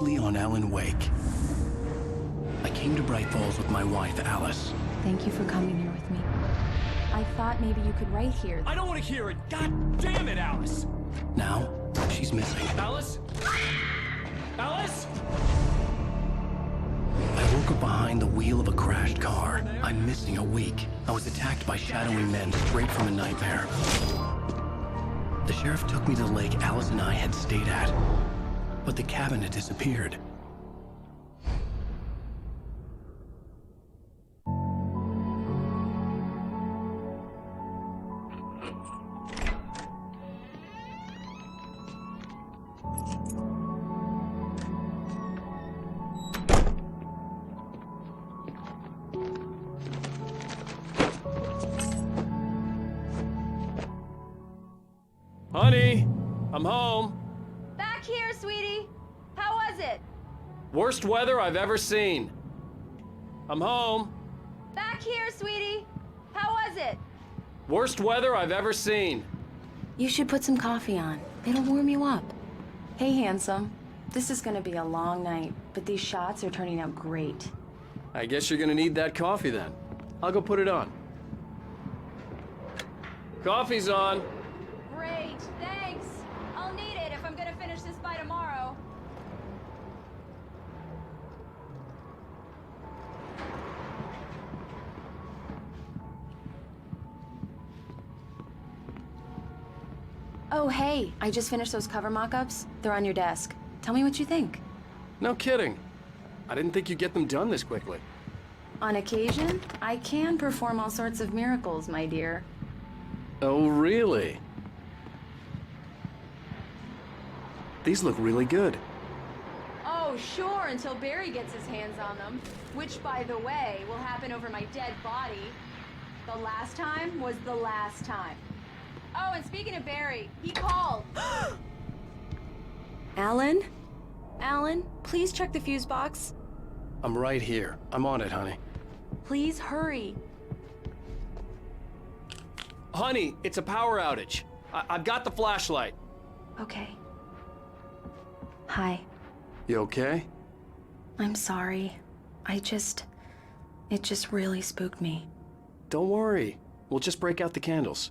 closely on Alan Wake. I came to Bright Falls with my wife, Alice. Thank you for coming here with me. I thought maybe you could write here. I don't want to hear it! God damn it, Alice! Now, she's missing. Alice? Alice? I woke up behind the wheel of a crashed car. I'm missing a week. I was attacked by shadowy men straight from a nightmare. The sheriff took me to the lake Alice and I had stayed at, but the cabin had disappeared. Honey, I'm home. Back here, sweetie. How was it? Worst weather I've ever seen. I'm home. Back here, sweetie. How was it? Worst weather I've ever seen. You should put some coffee on. It'll warm you up. Hey, handsome. This is gonna be a long night, but these shots are turning out great. I guess you're gonna need that coffee then. I'll go put it on. Coffee's on. Great, thanks. I'll need it if I'm gonna finish this by tomorrow. Oh, hey, I just finished those cover mock-ups. They're on your desk. Tell me what you think. No kidding. I didn't think you'd get them done this quickly. On occasion, I can perform all sorts of miracles, my dear. Oh, really? These look really good. Oh, sure, until Barry gets his hands on them. Which, by the way, will happen over my dead body. The last time was the last time. Oh, and speaking of Barry, he called. Alan? Alan, please check the fuse box. I'm right here. I'm on it, honey. Please hurry. Honey, it's a power outage. I've got the flashlight. Okay. Hi. You okay? I'm sorry. It just really spooked me. Don't worry. We'll just break out the candles.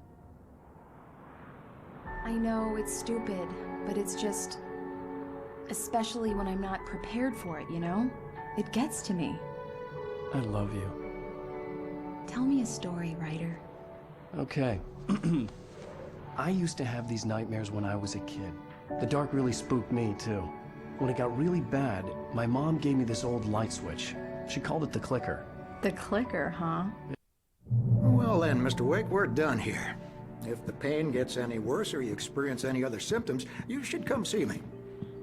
I know it's stupid, but it's just... especially when I'm not prepared for it, you know? It gets to me. I love you. Tell me a story, writer. Okay. I used to have these nightmares when I was a kid. The dark really spooked me, too. When it got really bad, my mom gave me this old light switch. She called it the clicker. The clicker, huh? Well then, Mr. Wake, we're done here. If the pain gets any worse or you experience any other symptoms, you should come see me.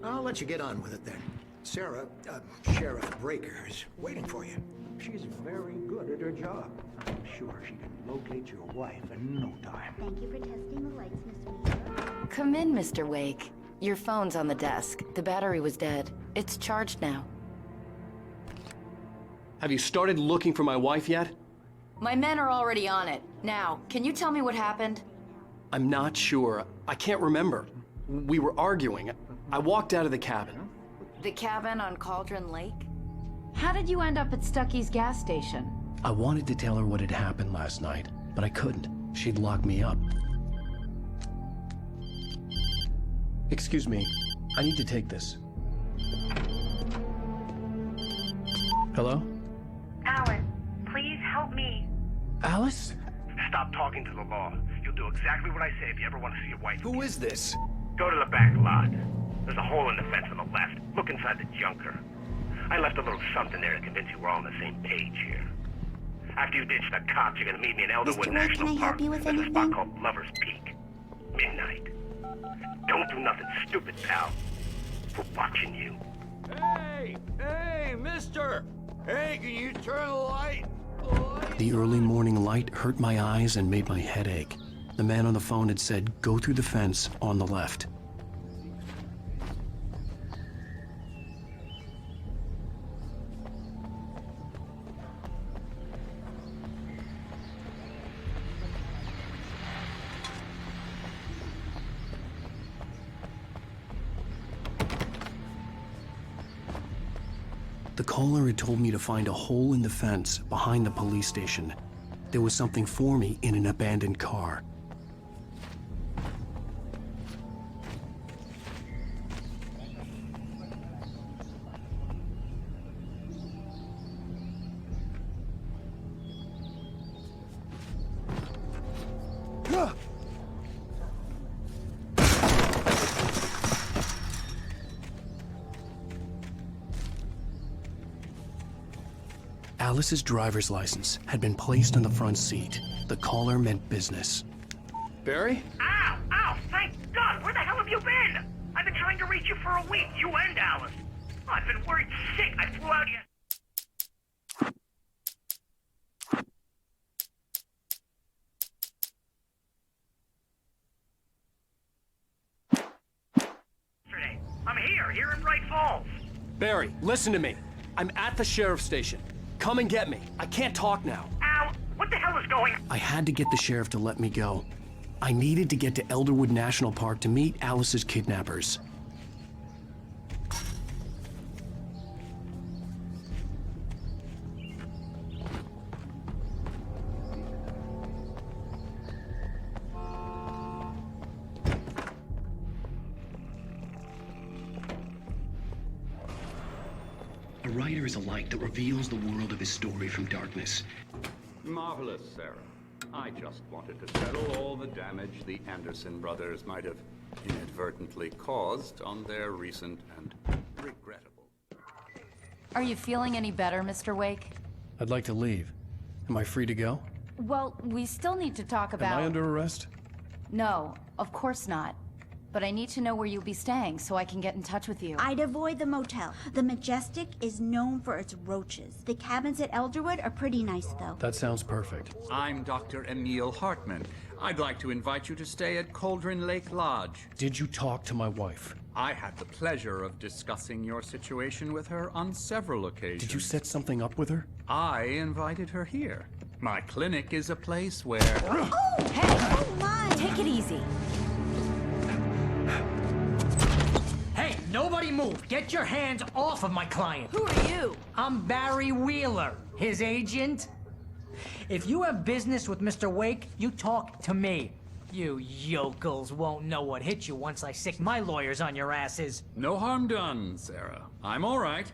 I'll let you get on with it then. Sarah, Sheriff Breaker, is waiting for you. She's very good at her job. I'm sure she can locate your wife in no time. Thank you for testing the lights, Miss Weaver. Come in, Mr. Wake. Your phone's on the desk. The battery was dead. It's charged now. Have you started looking for my wife yet? My men are already on it. Now, can you tell me what happened? I'm not sure. I can't remember. We were arguing. I walked out of the cabin. The cabin on Cauldron Lake? How did you end up at Stucky's gas station? I wanted to tell her what had happened last night, but I couldn't. She'd lock me up. Excuse me. I need to take this. Hello? Alan, please help me. Alice? Stop talking to the law. You'll do exactly what I say if you ever want to see your wife. Who is this? Go to the back lot. There's a hole in the fence on the left. Look inside the junker. I left a little something there to convince you we're all on the same page here. After you ditch the cops, you're gonna meet me in Elderwood Mr. Wake, National can I Park. help you with There's a spot anything? called Lover's Peak. Midnight. Don't do nothing stupid, pal. We're watching you. Hey, mister! Hey, can you turn the light? The early morning light hurt my eyes and made my head ache. The man on the phone had said, go through the fence on the left. The caller had told me to find a hole in the fence behind the police station. There was something for me in an abandoned car. Alice's driver's license had been placed on the front seat. The caller meant business. Barry? Ow! Ow! Thank God! Where the hell have you been? I've been trying to reach you for a week, you and Alice. Oh, I've been worried sick. I flew out yesterday. I'm here in Bright Falls. Barry, listen to me. I'm at the sheriff's station. Come and get me. I can't talk now. Ow! What the hell is going on? I had to get the sheriff to let me go. I needed to get to Elderwood National Park to meet Alice's kidnappers. A writer is a light that reveals the world of his story from darkness. Marvelous, Sarah. I just wanted to settle all the damage the Anderson brothers might have inadvertently caused on their recent and regrettable. Are you feeling any better, Mr. Wake? I'd like to leave. Am I free to go? Well, we still need to talk about... Am I under arrest? No, of course not. But I need to know where you'll be staying so I can get in touch with you. I'd avoid the motel. The Majestic is known for its roaches. The cabins at Elderwood are pretty nice, though. That sounds perfect. I'm Dr. Emil Hartman. I'd like to invite you to stay at Cauldron Lake Lodge. Did you talk to my wife? I had the pleasure of discussing your situation with her on several occasions. Did you set something up with her? I invited her here. My clinic is a place where... Oh, hey! Oh, my! Take it easy. Hey, nobody move! Get your hands off of my client! Who are you? I'm Barry Wheeler, his agent. If you have business with Mr. Wake, you talk to me. You yokels won't know what hit you once I sick my lawyers on your asses. No harm done, Sarah. I'm all right.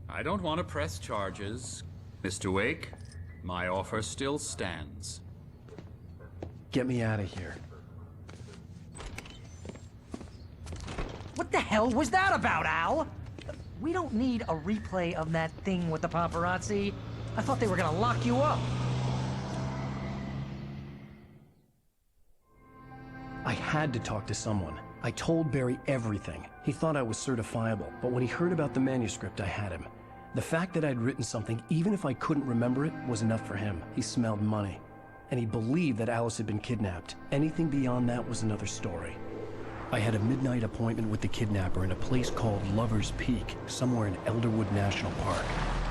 I don't want to press charges. Mr. Wake, my offer still stands. Get me out of here. What the hell was that about, Al? We don't need a replay of that thing with the paparazzi. I thought they were gonna lock you up. I had to talk to someone. I told Barry everything. He thought I was certifiable, but when he heard about the manuscript, I had him. The fact that I'd written something, even if I couldn't remember it, was enough for him. He smelled money. And he believed that Alice had been kidnapped. Anything beyond that was another story. I had a midnight appointment with the kidnapper in a place called Lover's Peak, somewhere in Elderwood National Park.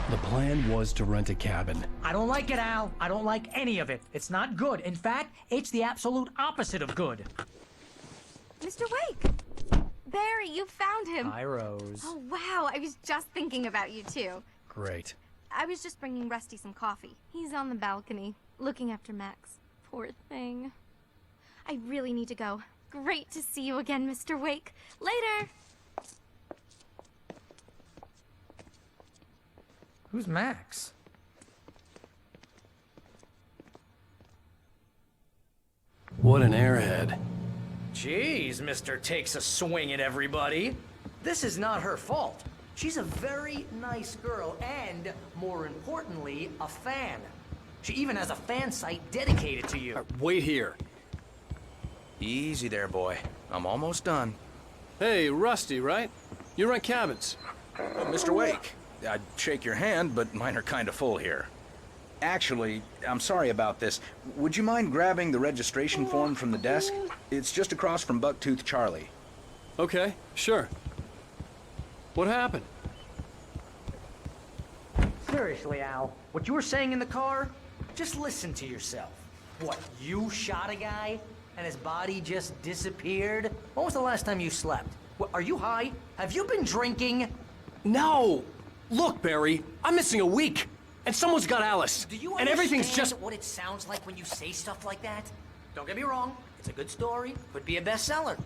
The plan was to rent a cabin. I don't like it, Al. I don't like any of it. It's not good. In fact, it's the absolute opposite of good. Mr. Wake! Barry, you found him. Hi, Rose. Oh, wow. I was just thinking about you, too. Great. I was just bringing Rusty some coffee. He's on the balcony, looking after Max. Poor thing. I really need to go. Great to see you again, Mr. Wake. Later! Who's Max? What an airhead. Jeez, Mr. Takes a swing at everybody. This is not her fault. She's a very nice girl and, more importantly, a fan. She even has a fan site dedicated to you. Wait here. Easy there, boy. I'm almost done. Hey, Rusty, right? You rent cabins. Mr. Wake, I'd shake your hand, but mine are kind of full here. Actually, I'm sorry about this. Would you mind grabbing the registration form from the desk? It's just across from Bucktooth Charlie. Okay, sure. What happened? Seriously, Al, what you were saying in the car? Just listen to yourself. What, you shot a guy? And his body just disappeared? When was the last time you slept? What, are you high? Have you been drinking? No! Look, Barry, I'm missing a week. And someone's got Alice. Do you and everything's just... what it sounds like when you say stuff like that? Don't get me wrong, it's a good story, could be a bestseller.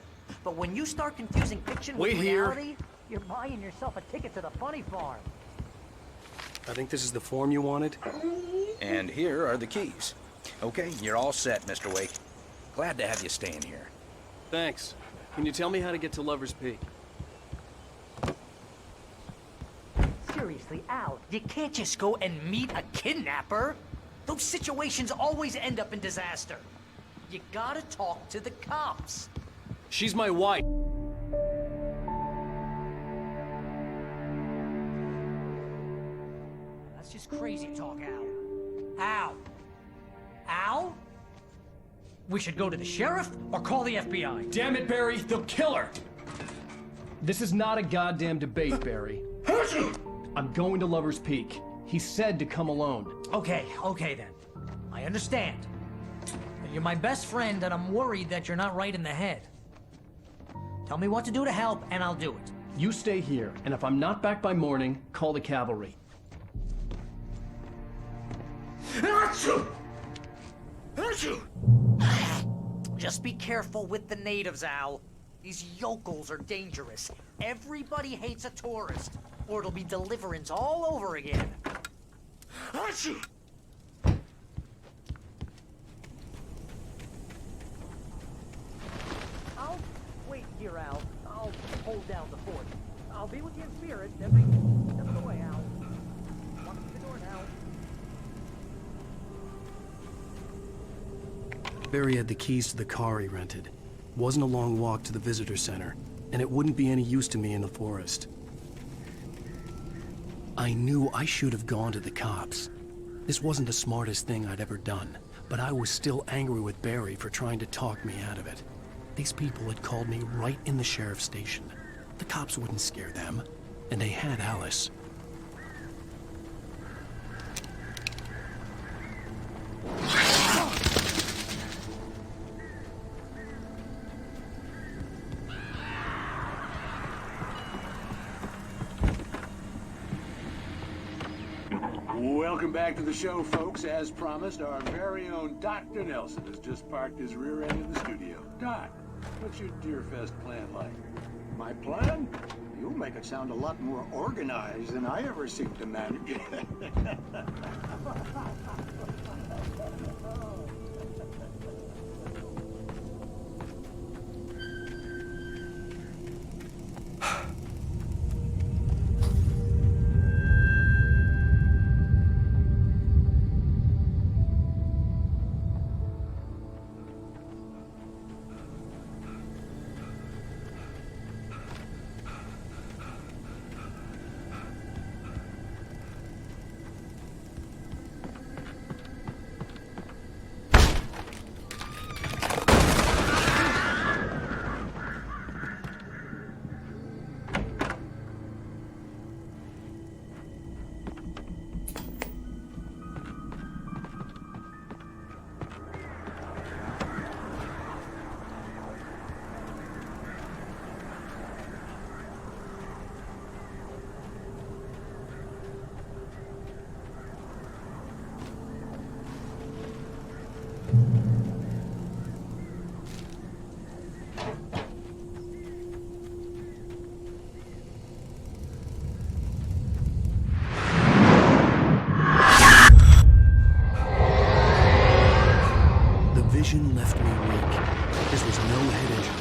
But when you start confusing fiction with reality, you're buying yourself a ticket to the funny farm. I think this is the form you wanted. And here are the keys. Okay, you're all set, Mr. Wake. Glad to have you staying here. Thanks. Can you tell me how to get to Lover's Peak? Seriously, Al, you can't just go and meet a kidnapper. Those situations always end up in disaster. You gotta talk to the cops. She's my wife. That's just crazy talk, Al. Al? Al? We should go to the sheriff or call the FBI. Damn it, Barry, they'll kill her! This is not a goddamn debate, Barry. I'm going to Lover's Peak. He said to come alone. Okay then. I understand. But you're my best friend and I'm worried that you're not right in the head. Tell me what to do to help and I'll do it. You stay here, and if I'm not back by morning, call the cavalry. Just be careful with the natives, Al. These yokels are dangerous. Everybody hates a tourist, or it'll be Deliverance all over again. I'll wait here, Al. I'll hold down the fort. I'll be with you in spirit every step of the way, Al. Walk through the door now. Barry had the keys to the car he rented. Wasn't a long walk to the visitor center, and it wouldn't be any use to me in the forest. I knew I should have gone to the cops. This wasn't the smartest thing I'd ever done, but I was still angry with Barry for trying to talk me out of it. These people had called me right in the sheriff's station. The cops wouldn't scare them, and they had Alice. Welcome back to the show, folks. As promised, our very own Dr. Nelson has just parked his rear end in the studio. Doc, what's your Deerfest plan like? My plan? You make it sound a lot more organized than I ever seem to manage. Vision left me weak. This was no head injury.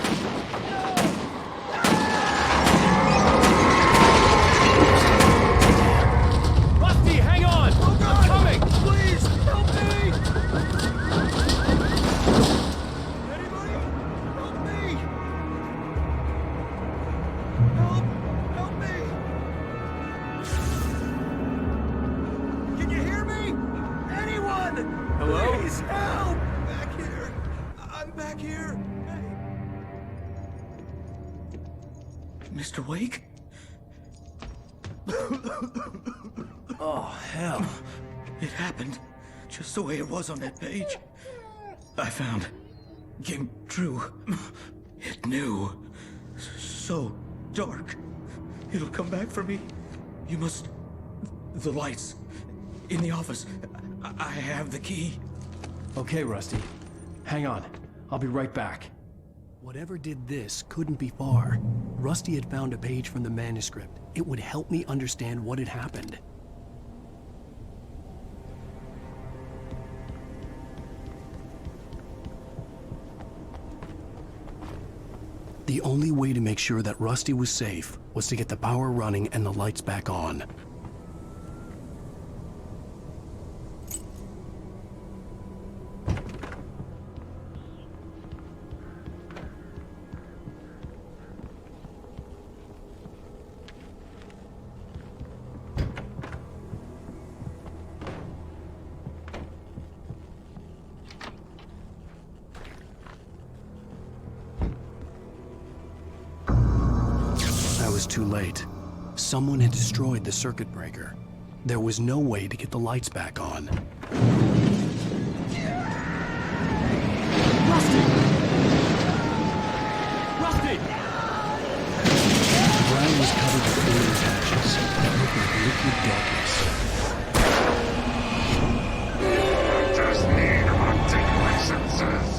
Rusty, hang on! Oh, I'm coming! Please, help me! Anybody? Help me! Help me! Can you hear me? Anyone? Hello? Please, help! Back here! Hey. Mr. Wake? Oh, hell. It happened just the way it was on that page. I found. Came true. It knew. So dark. It'll come back for me. You must The lights. In the office. I have the key. Okay, Rusty. Hang on. I'll be right back. Whatever did this couldn't be far. Rusty had found a page from the manuscript. It would help me understand what had happened. The only way to make sure that Rusty was safe was to get the power running and the lights back on. I was too late. Someone had destroyed the circuit breaker. There was no way to get the lights back on. Rusty! Rusty! The ground was covered with flaming patches that looked like liquid darkness. I just need articulate senses.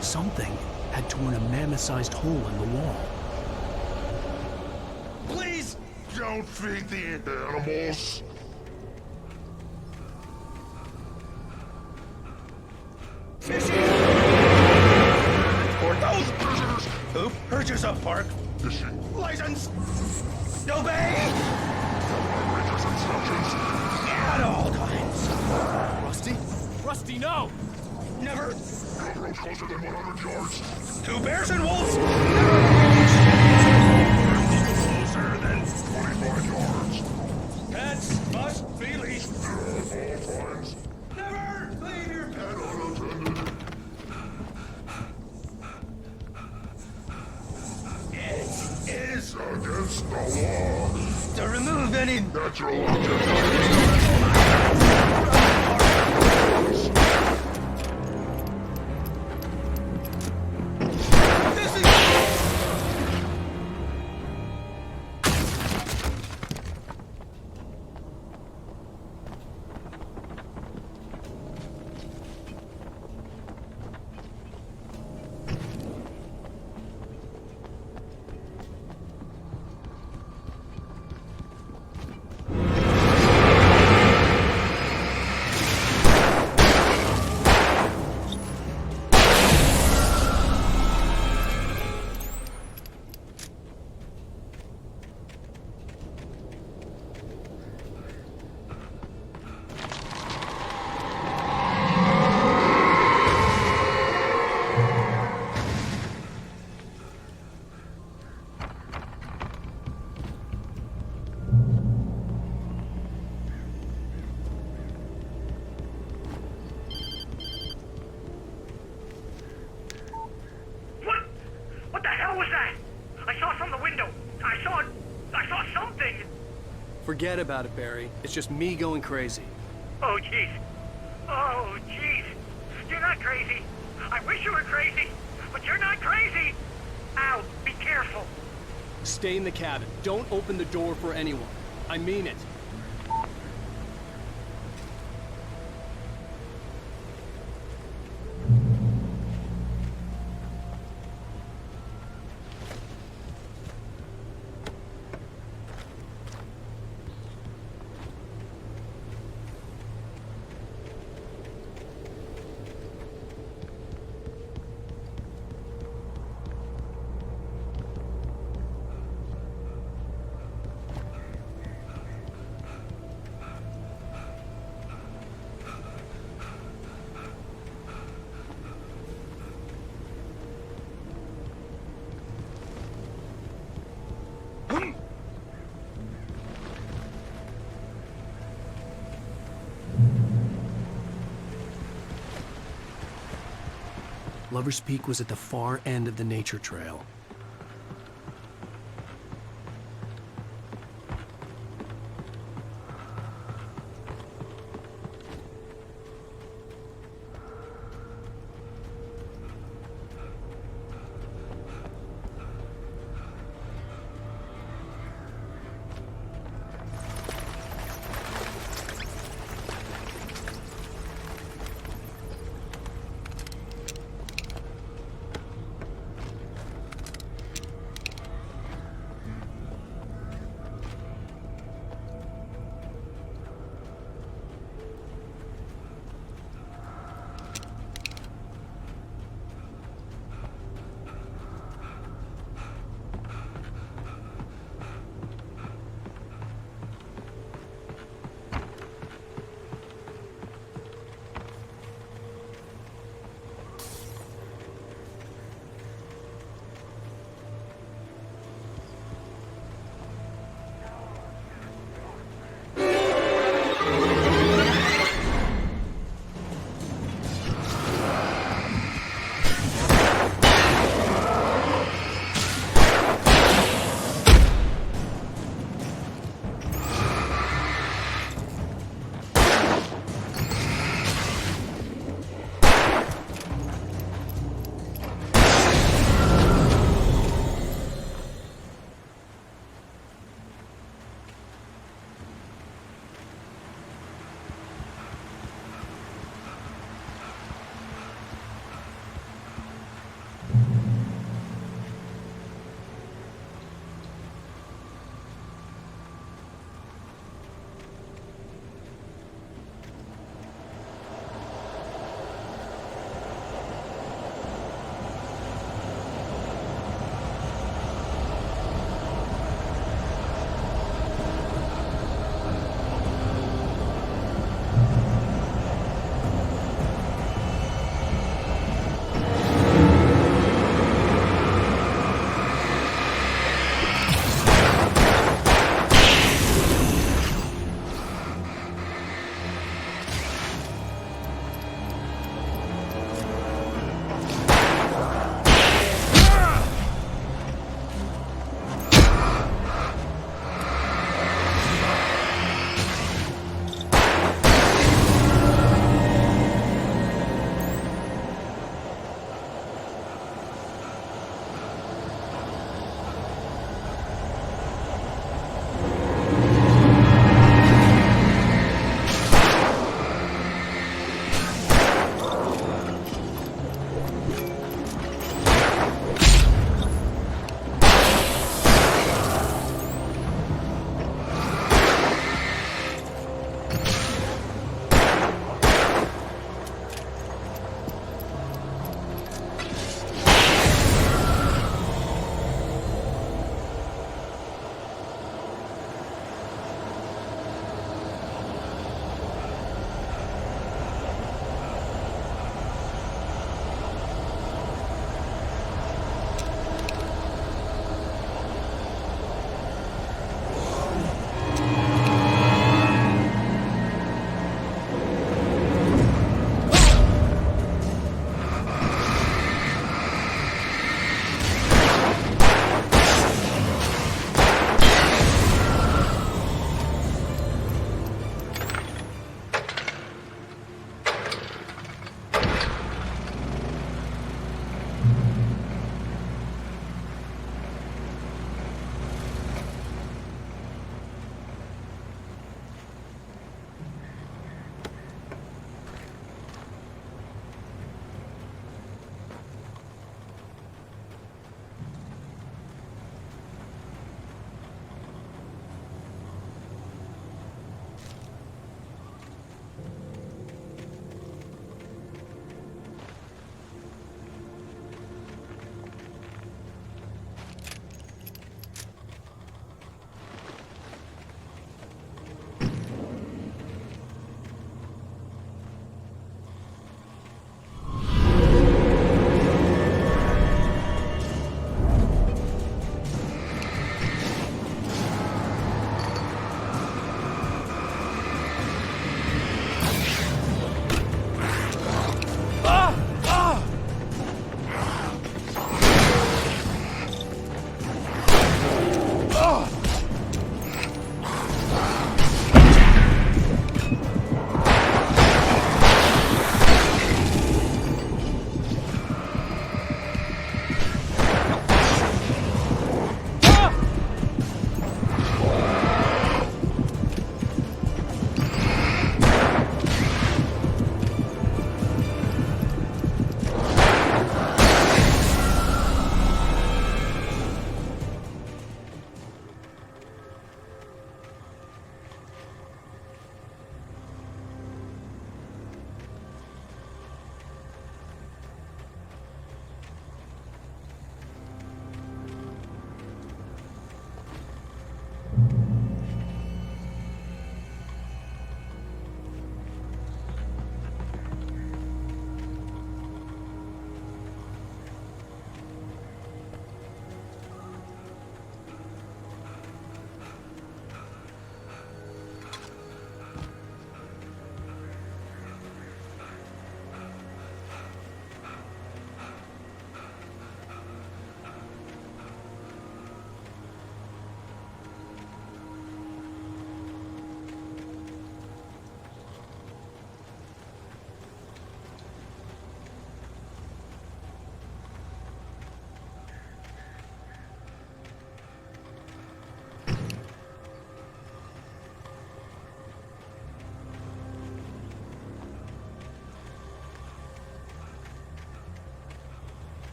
Something had torn a mammoth-sized hole in the wall. Please don't feed the animals. For those prisoners who purchase a park license, obey at all times. Rusty? Rusty, no! Never. No road closer than 100 yards. To bears and wolves. Closer than 25 yards. Pets must be leashed. At all times. Never leave your pet unattended. It is against the law to remove any natural objects. What the hell was that? I saw from the window. I saw something. Forget about it, Barry. It's just me going crazy. Oh, jeez. Oh, jeez. You're not crazy. I wish you were crazy, but you're not crazy. Ow, be careful. Stay in the cabin. Don't open the door for anyone. I mean it. Lover's Peak was at the far end of the nature trail.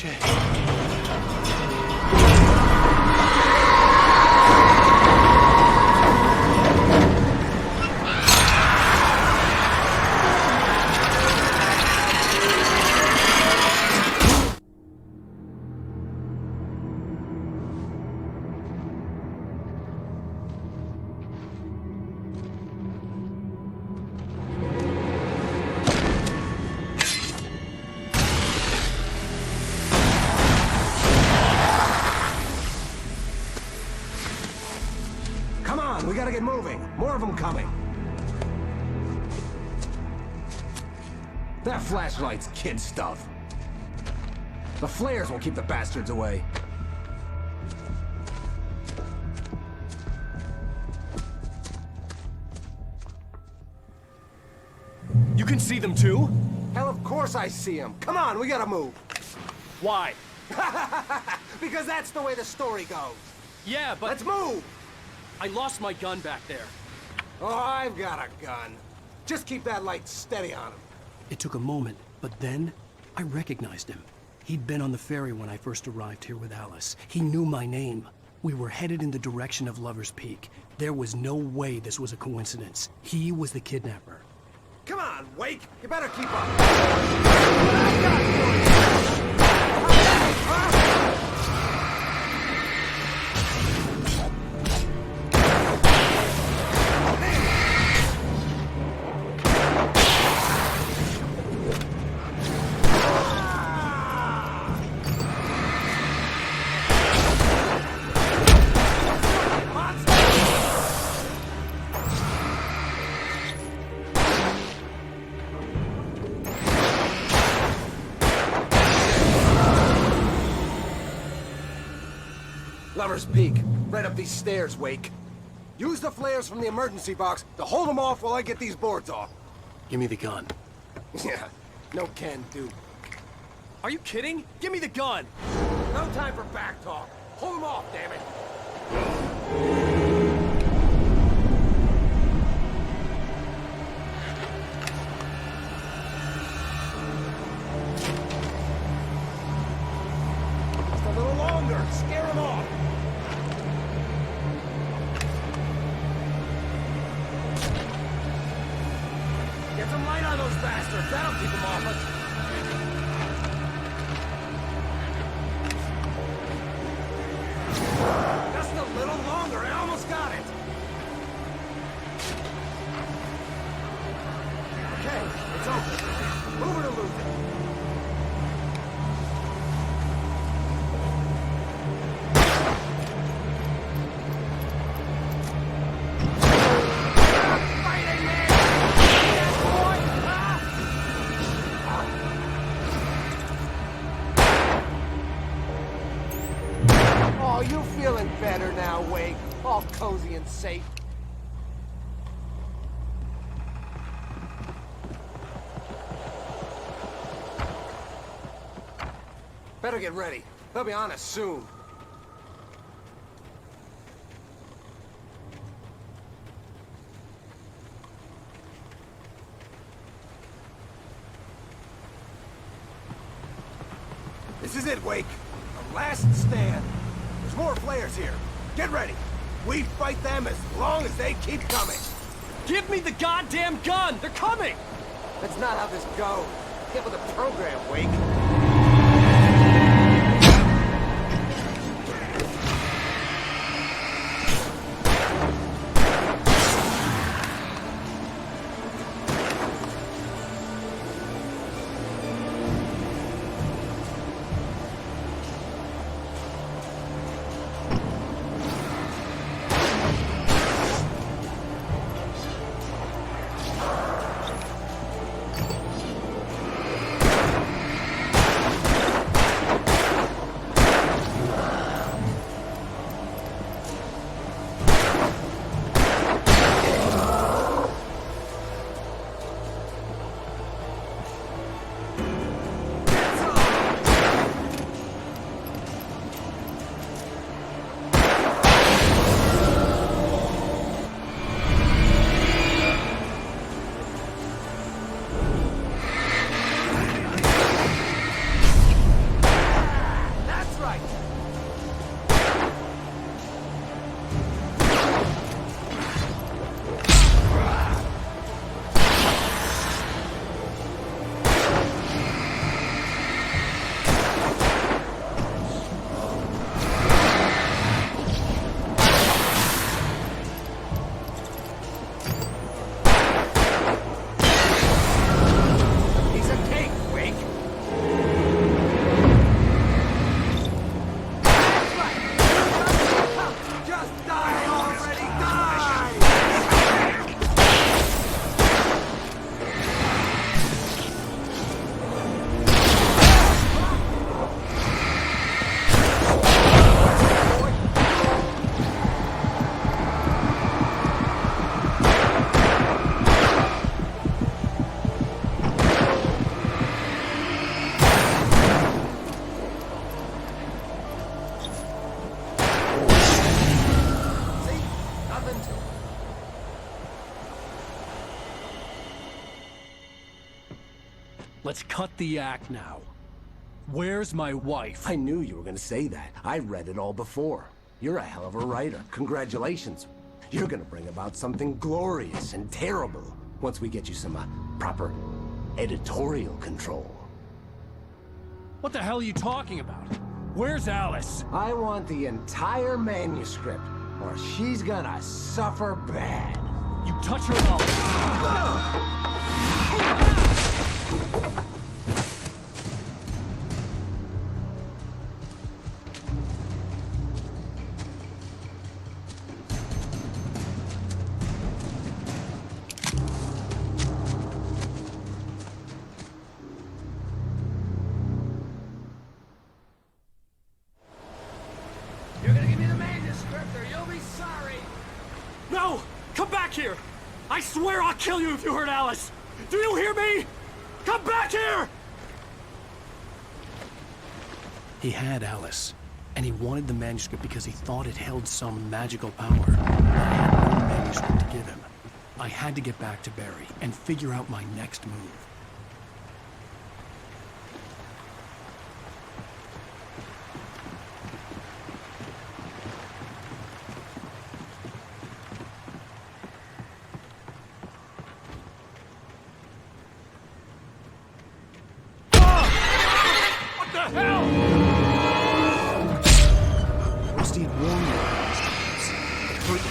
shit. Come on, we gotta get moving. More of them coming. That flashlight's kid stuff. The flares will keep the bastards away. You can see them too? Hell, of course I see them. Come on, we gotta move. Why? Because that's the way the story goes. Yeah, but... Let's move! I lost my gun back there. Oh, I've got a gun. Just keep that light steady on him. It took a moment, but then I recognized him. He'd been on the ferry when I first arrived here with Alice. He knew my name. We were headed in the direction of Lover's Peak. There was no way this was a coincidence. He was the kidnapper. Come on, Wake! You better keep up! Lover's Peak. Right up these stairs, Wake. Use the flares from the emergency box to hold them off while I get these boards off. Give me the gun. Yeah, no can do. Are you kidding? Give me the gun! No time for back talk. Hold them off, damn it. Just a little longer. Scare them off. Get some light on those bastards. That'll keep them off us. Just a little longer. I almost got it. Okay, it's open. Move it or lose it. Oh, you feeling better now, Wake? All cozy and safe. Better get ready. They'll be on us soon. This is it, Wake. The last stand. There's more flares here. Get ready. We fight them as long as they keep coming. Give me the goddamn gun! They're coming! That's not how this goes. Get with the program, Wake. Let's cut the act now. Where's my wife? I knew you were gonna say that. I read it all before. You're a hell of a writer. Congratulations. You're gonna bring about something glorious and terrible once we get you some proper editorial control. What the hell are you talking about? Where's Alice? I want the entire manuscript, or she's gonna suffer bad. You touch her up. You're gonna give me the manuscript or you'll be sorry. No! Come back here! I swear I'll kill you if you hurt Alice! Do you hear me? Come back here! He had Alice, and he wanted the manuscript because he thought it held some magical power. But I had no manuscript to give him. I had to get back to Barry and figure out my next move. What the hell? Rusty had warned me about this. It hurt.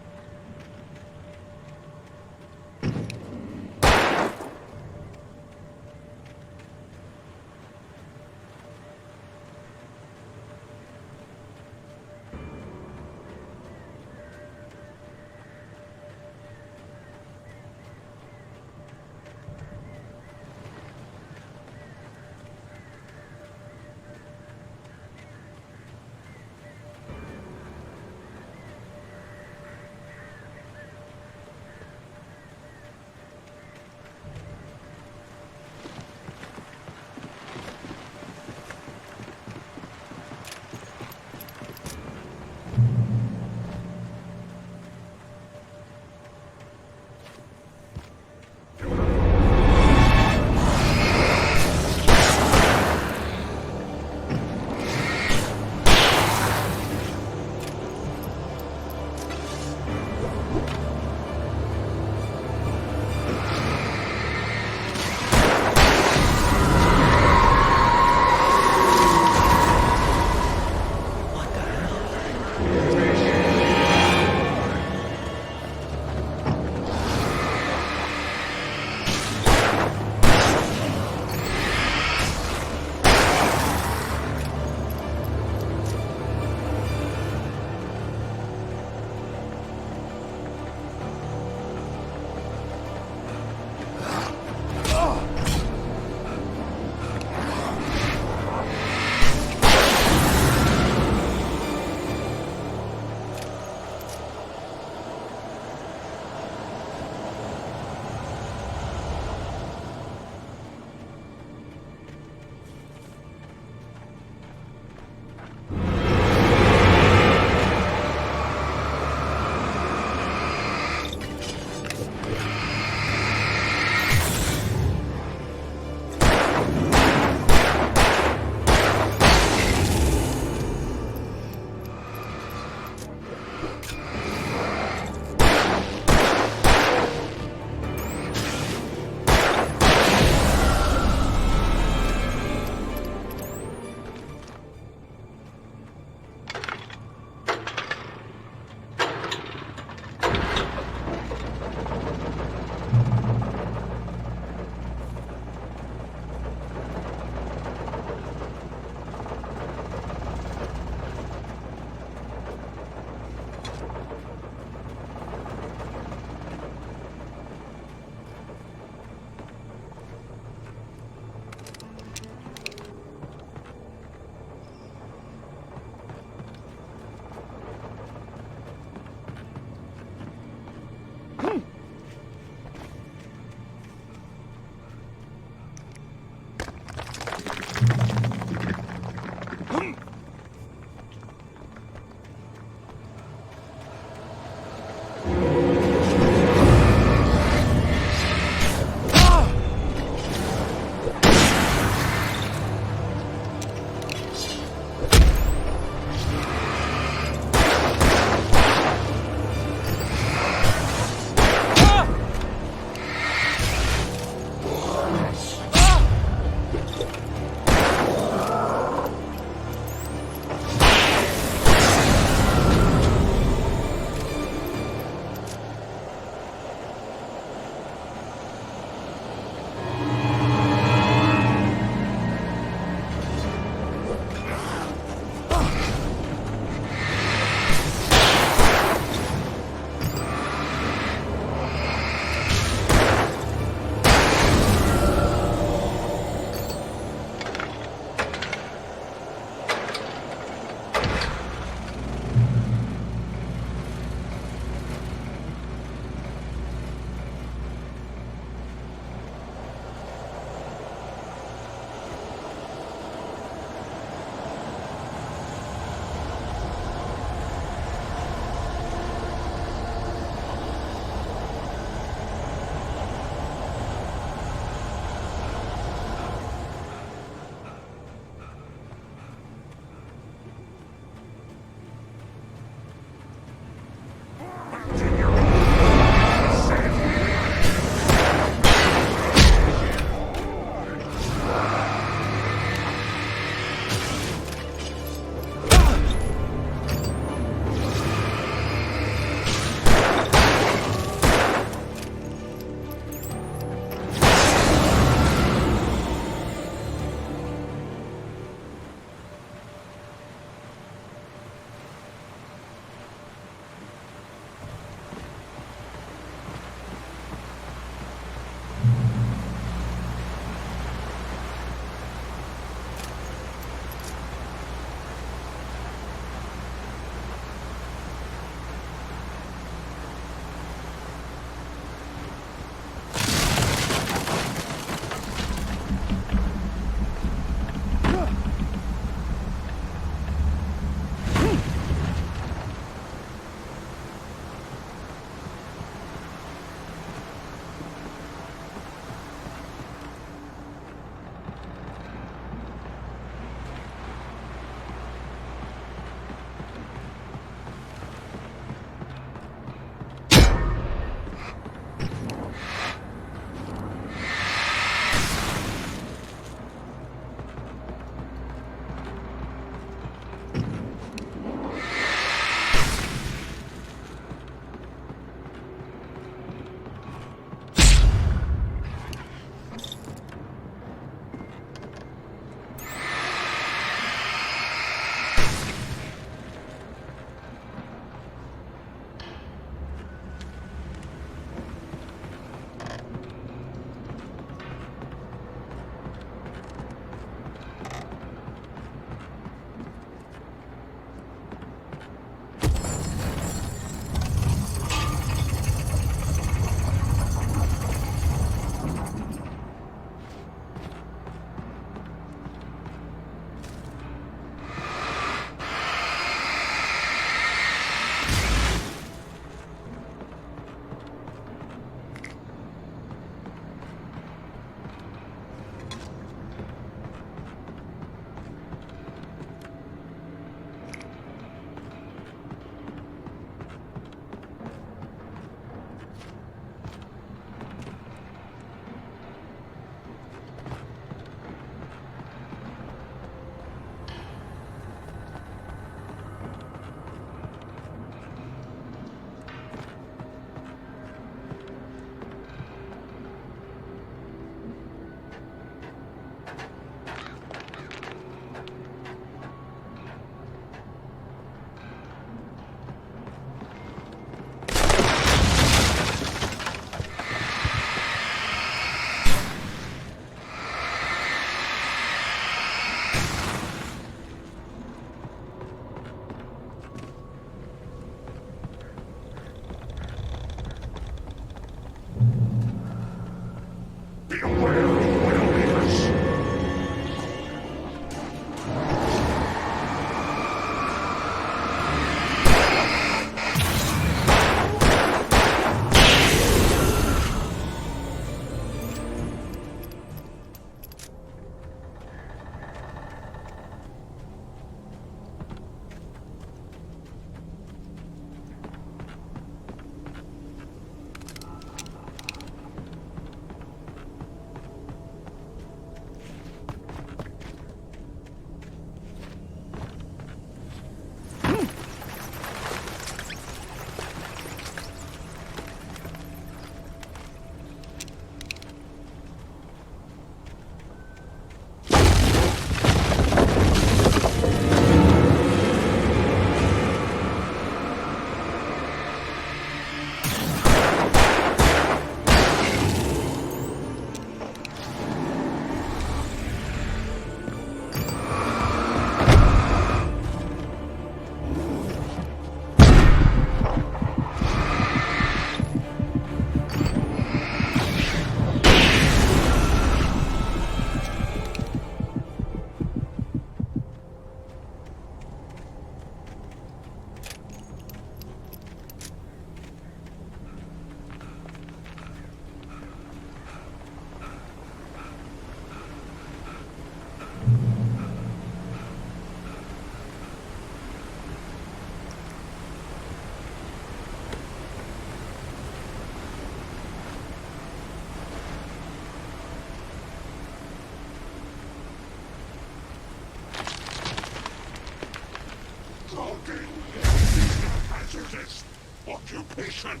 occupation.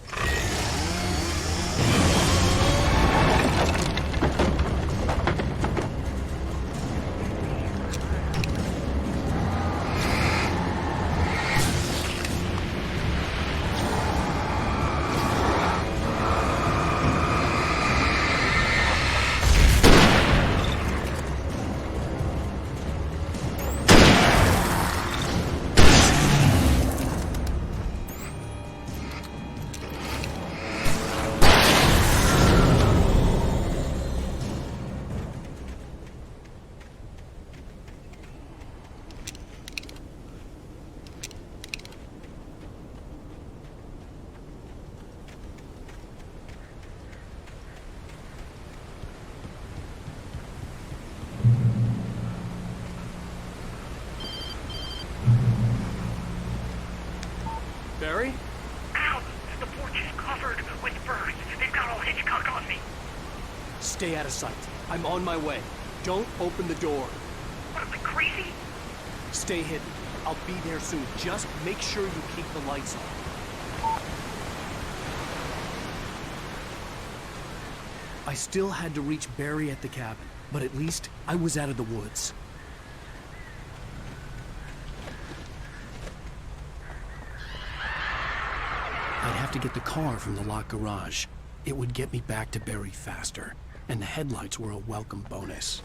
Barry? Ow! The porch is covered with birds. They've got all Hitchcock on me. Stay out of sight. I'm on my way. Don't open the door. What, am I crazy? Stay hidden. I'll be there soon. Just make sure you keep the lights on. I still had to reach Barry at the cabin, but at least I was out of the woods. I'd have to get the car from the locked garage. It would get me back to Barry faster, and the headlights were a welcome bonus.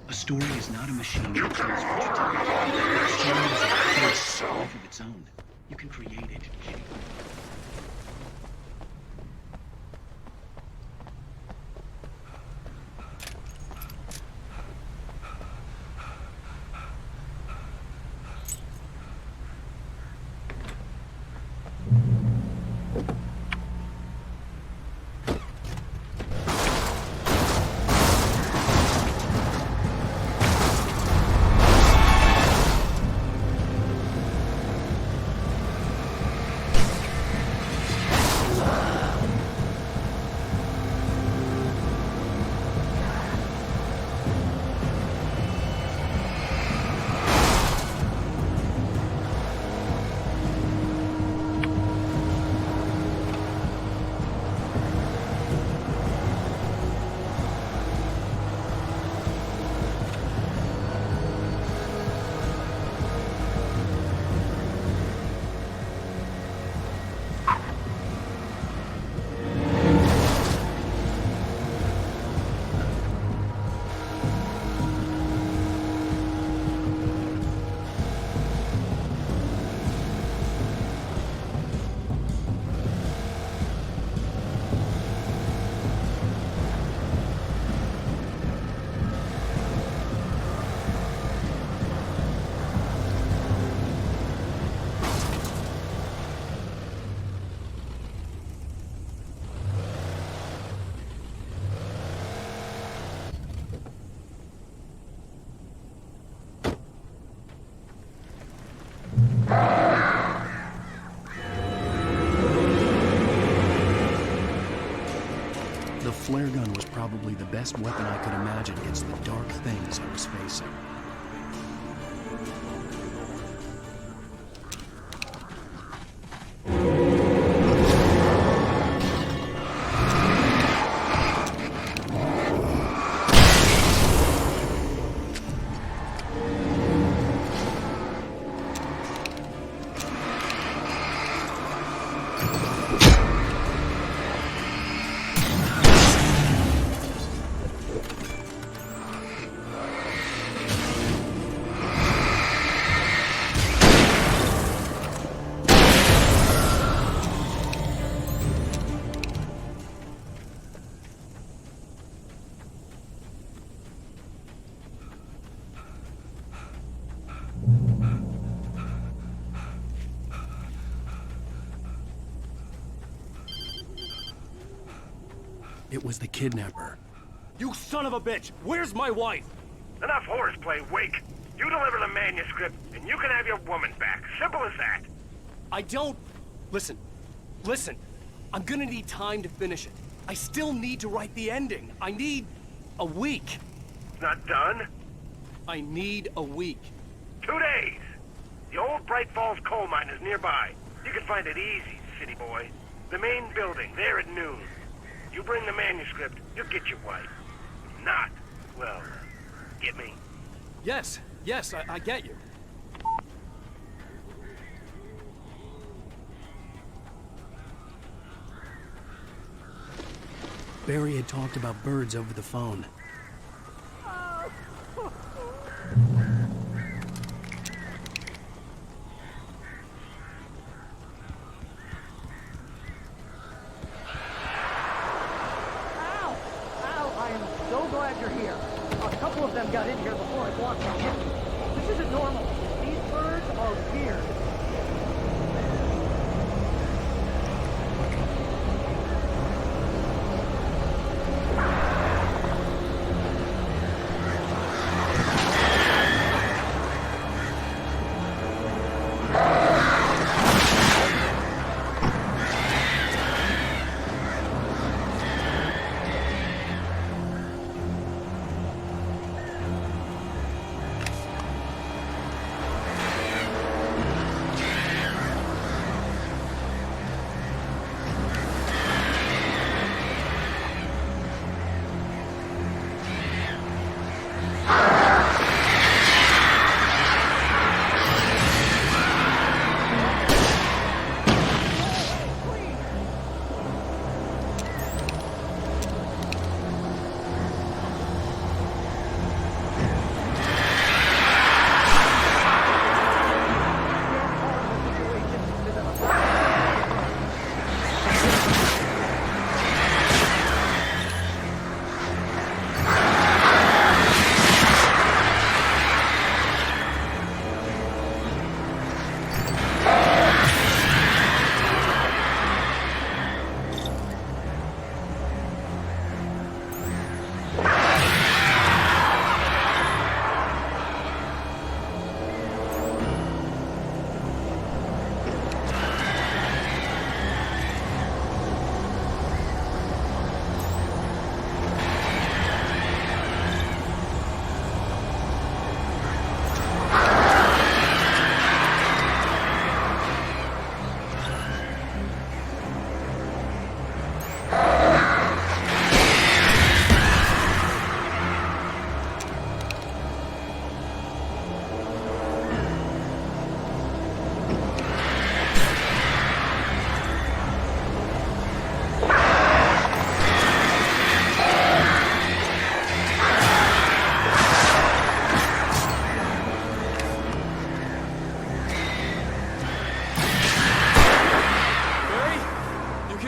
A story is not a machine that tells what you tell. A story is a force, a life of its own. You can create it, shape it. The flare gun was probably the best weapon I could imagine against the dark things I was facing. It was the kidnapper. You son of a bitch! Where's my wife? Enough horseplay, Wake. You deliver the manuscript, and you can have your woman back. Simple as that. I don't... Listen. I'm gonna need time to finish it. I still need to write the ending. I need a week. It's not done? I need a week. 2 days. The old Bright Falls coal mine is nearby. You can find it easy, city boy. The main building, there at noon. You bring the manuscript, you'll get your wife. If not, well, get me? Yes, I get you. Barry had talked about birds over the phone. I am so glad you're here. A couple of them got in here before I blocked them in. This isn't normal. These birds are weird.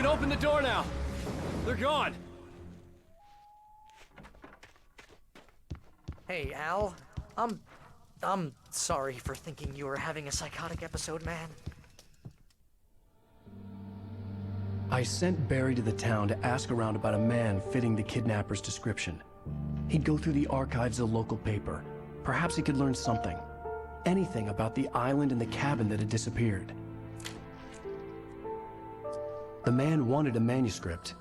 Open the door now. They're gone. Hey, Al. I'm sorry for thinking you were having a psychotic episode, man. I sent Barry to the town to ask around about a man fitting the kidnapper's description. He'd go through the archives of the local paper. Perhaps he could learn something. Anything about the island and the cabin that had disappeared. The man wanted a manuscript.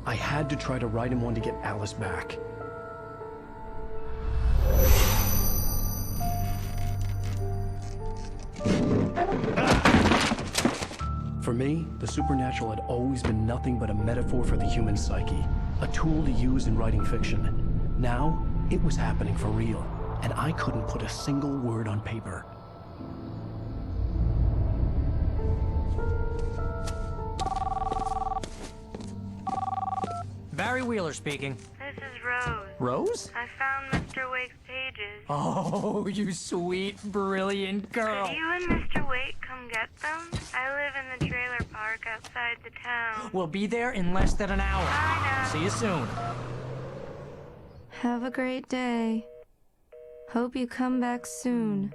I had to try to write him one to get Alice back. For me, the supernatural had always been nothing but a metaphor for the human psyche, a tool to use in writing fiction. Now, it was happening for real, and I couldn't put a single word on paper. Barry Wheeler speaking. This is Rose. Rose? I found Mr. Wake's pages. Oh, you sweet, brilliant girl. Could you and Mr. Wake come get them? I live in the trailer park outside the town. We'll be there in less than an hour. Bye now. See you soon. Have a great day. Hope you come back soon.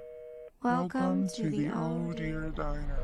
Welcome to the old dear diner.